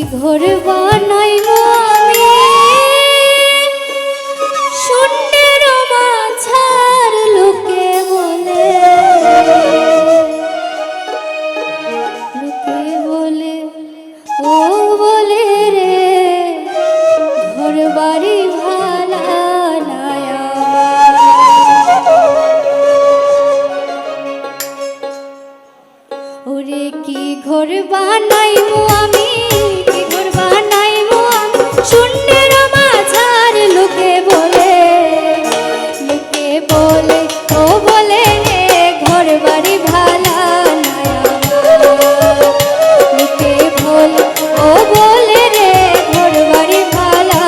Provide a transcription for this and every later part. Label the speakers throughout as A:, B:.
A: ঘর বানাইবো আমি শূন্যের মাঝার লোকে বলে ও বলে রে ঘর বাড়ি ভালা নায়া ওরে কি ঘর বানাইবো আমি শূন্যের মাঝার লোকে বলে ও বলে রে ঘর বাড়ি ভালা লোকে বলে ও বলে রে ঘর বাড়ি ভালা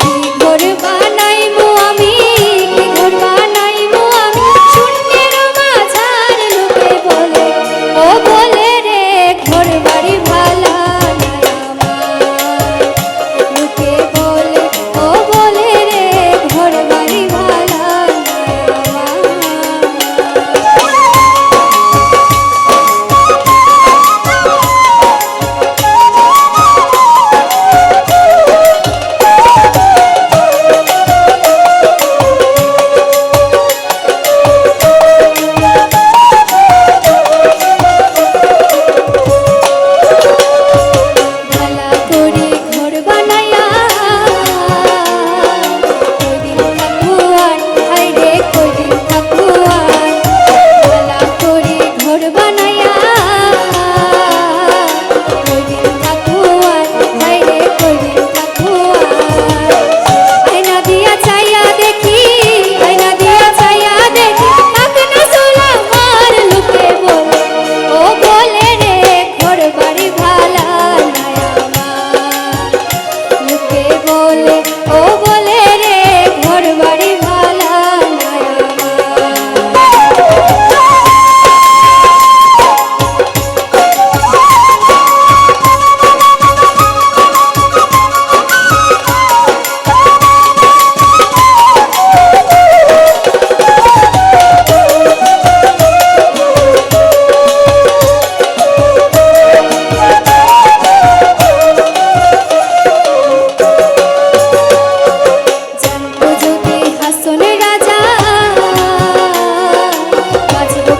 A: কি ঘর বানাইবো আমি কি ঘর বানাইবো আমি শূন্যের মাঝার লোকে বলে ও বলে রে ঘর বাড়ি ভালা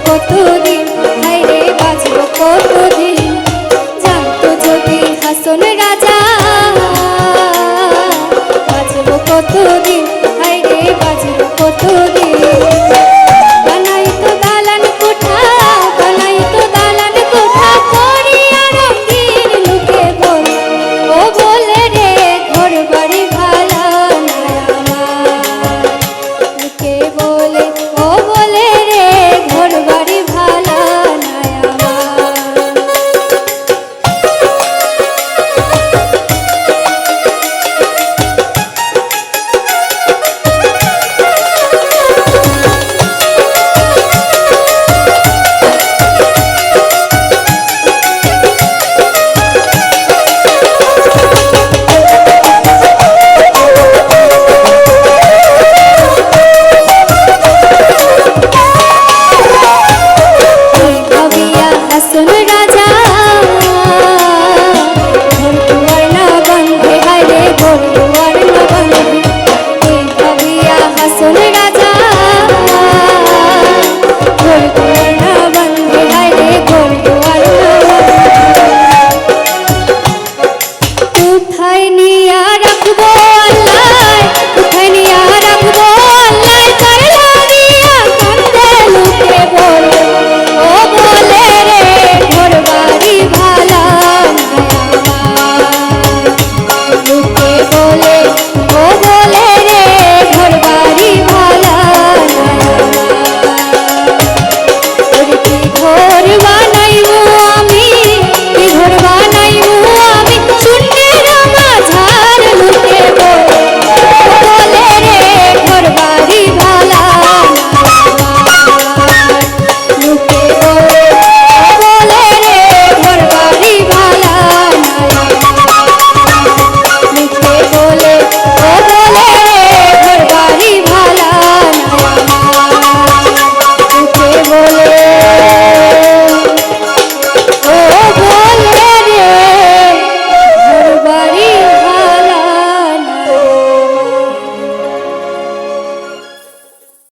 A: কত